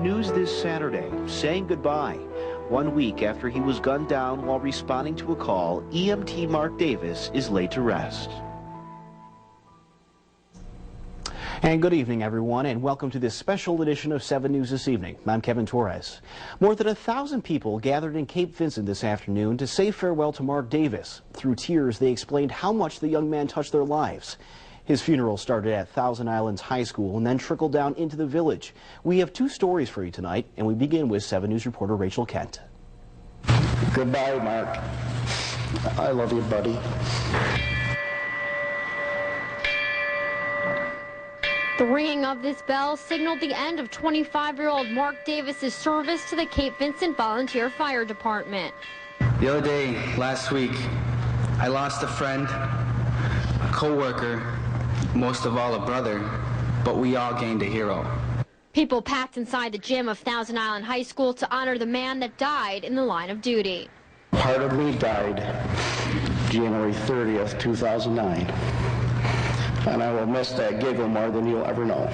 the news this Saturday, saying goodbye. 1 week after he was gunned down while responding to a call, EMT Mark Davis is laid to rest. And good evening, everyone, and welcome to this special edition of 7 News this evening. I'm Kevin Torres. More than 1,000 people gathered in Cape Vincent this afternoon to say farewell to Mark Davis. Through tears, they explained how much the young man touched their lives. His funeral started at Thousand Islands High School and then trickled down into the village. We have 2 stories for you tonight, and we begin with 7 News reporter Rachel Kent. Goodbye, Mark. I love you, buddy. The ringing of this bell signaled the end of 25-year-old Mark Davis's service to the Cape Vincent Volunteer Fire Department. The other day, last week, I lost a friend, a co-worker, most of all a brother, but we all gained a hero. People packed inside the gym of Thousand Island High School to honor the man that died in the line of duty. Part of me died January 30th, 2009. And I will miss that giggle more than you'll ever know.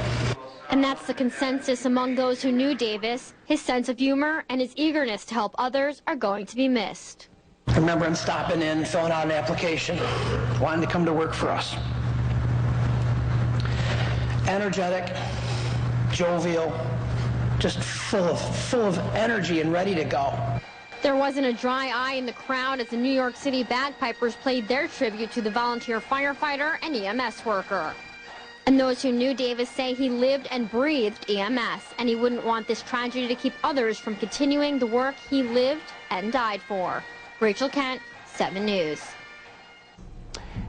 And that's the consensus among those who knew Davis. His sense of humor and his eagerness to help others are going to be missed. I remember him stopping in, filling out an application, wanting to come to work for us. Energetic, jovial, just full of energy and ready to go. There wasn't a dry eye in the crowd as the New York City bagpipers played their tribute to the volunteer firefighter and EMS worker. And those who knew Davis say he lived and breathed EMS, and he wouldn't want this tragedy to keep others from continuing the work he lived and died for. Rachel Kent, 7 News.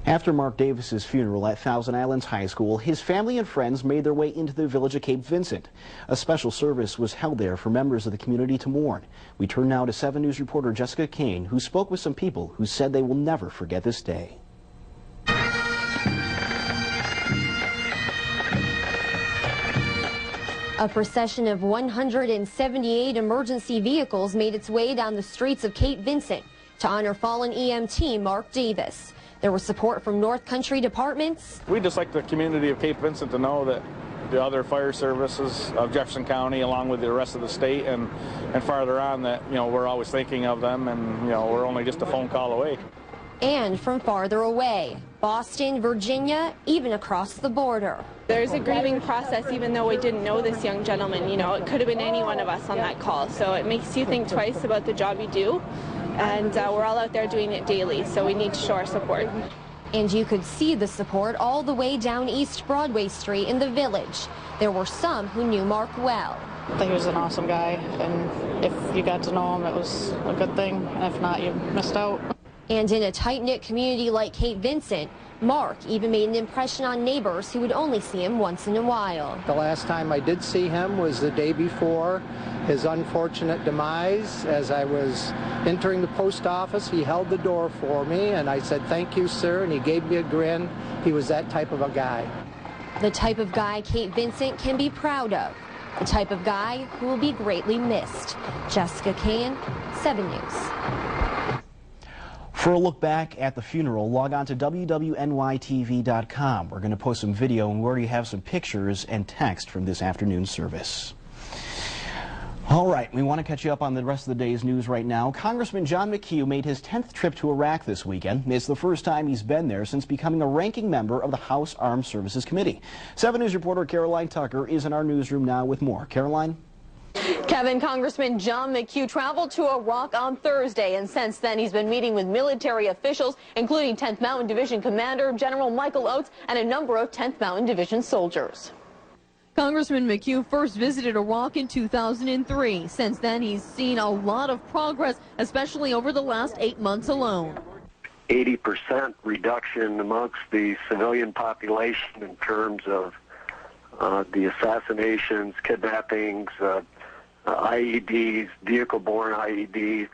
After Mark Davis's funeral at Thousand Islands High School, his family and friends made their way into the village of Cape Vincent. A special service was held there for members of the community to mourn. We turn now to 7 News reporter Jessica Kane, who spoke with some people who said they will never forget this day. A procession of 178 emergency vehicles made its way down the streets of Cape Vincent to honor fallen EMT Mark Davis. There was support from North Country departments. We'd just like the community of Cape Vincent to know that the other fire services of Jefferson County, along with the rest of the state and farther on, that, you know, we're always thinking of them, and, you know, we're only just a phone call away. And from farther away, Boston, Virginia, even across the border. There's a grieving process, even though we didn't know this young gentleman. You know, it could have been any one of us on that call, so it makes you think twice about the job you do. And we're all out there doing it daily, so we need to show our support. And you could see the support all the way down East Broadway Street in the village. There were some who knew Mark well. I think he was an awesome guy, and if you got to know him, it was a good thing. And if not, you missed out. And in a tight-knit community like Cape Vincent, Mark even made an impression on neighbors who would only see him once in a while. The last time I did see him was the day before his unfortunate demise. As I was entering the post office, he held the door for me, and I said, "Thank you, sir," and he gave me a grin. He was that type of a guy. The type of guy Cape Vincent can be proud of. The type of guy who will be greatly missed. Jessica Kane, 7 News. For a look back at the funeral, log on to wwnytv.com. We're going to post some video, and we already have some pictures and text from this afternoon's service. All right, we want to catch you up on the rest of the day's news right now. Congressman John McHugh made his 10th trip to Iraq this weekend. It's the first time he's been there since becoming a ranking member of the House Armed Services Committee. 7 News reporter Caroline Tucker is in our newsroom now with more. Caroline? Kevin, Congressman John McHugh traveled to Iraq on Thursday, and since then he's been meeting with military officials, including 10th Mountain Division Commander General Michael Oates and a number of 10th Mountain Division soldiers. Congressman McHugh first visited Iraq in 2003. Since then, he's seen a lot of progress, especially over the last 8 months alone. 80% reduction amongst the civilian population in terms of the assassinations, kidnappings, IEDs, vehicle-borne IEDs.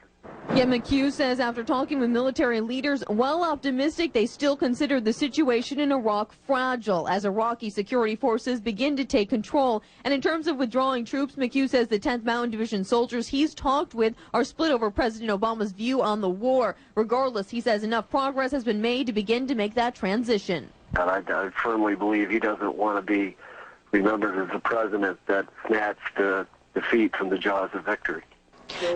Yet McHugh says after talking with military leaders, while optimistic, they still consider the situation in Iraq fragile as Iraqi security forces begin to take control. And in terms of withdrawing troops, McHugh says the 10th Mountain Division soldiers he's talked with are split over President Obama's view on the war. Regardless, he says enough progress has been made to begin to make that transition. And I firmly believe he doesn't want to be remembered as the president that snatched defeat from the jaws of victory.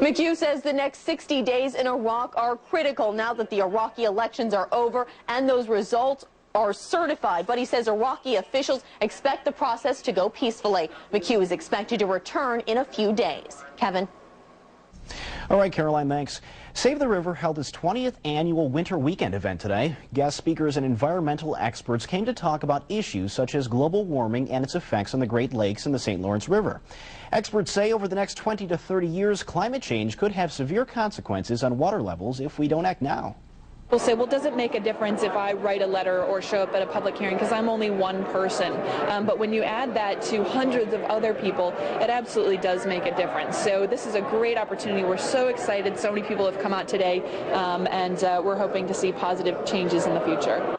McHugh says the next 60 days in Iraq are critical now that the Iraqi elections are over and those results are certified. But he says Iraqi officials expect the process to go peacefully. McHugh is expected to return in a few days. Kevin. All right, Caroline, thanks. Save the River held its 20th annual Winter Weekend event today. Guest speakers and environmental experts came to talk about issues such as global warming and its effects on the Great Lakes and the St. Lawrence River. Experts say over the next 20 to 30 years, climate change could have severe consequences on water levels if we don't act now. People say, well, does it make a difference if I write a letter or show up at a public hearing because I'm only one person? But when you add that to hundreds of other people, it absolutely does make a difference. So this is a great opportunity. We're so excited. So many people have come out today, and we're hoping to see positive changes in the future.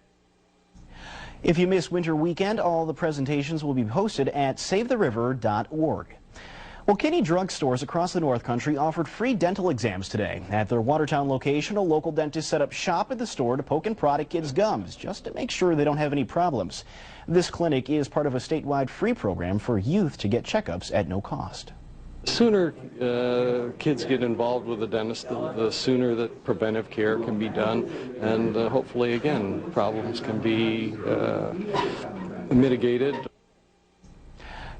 If you miss Winter Weekend, all the presentations will be posted at SaveTheRiver.org. Well, Kinney drugstores across the North Country offered free dental exams today. At their Watertown location, a local dentist set up shop at the store to poke and prod at kids' gums, just to make sure they don't have any problems. This clinic is part of a statewide free program for youth to get checkups at no cost. The sooner kids get involved with the dentist, the sooner that preventive care can be done, and hopefully, again, problems can be mitigated.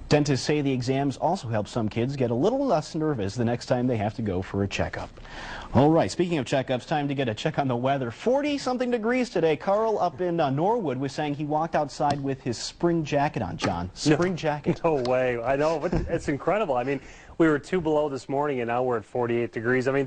Dentists say the exams also help some kids get a little less nervous the next time they have to go for a checkup. All right, speaking of checkups, time to get a check on the weather. 40-something degrees today. Carl up in Norwood was saying he walked outside with his spring jacket on, John. Spring jacket. No way. I know, but it's incredible. I mean, we were 2 below this morning, and now we're at 48 degrees. I mean,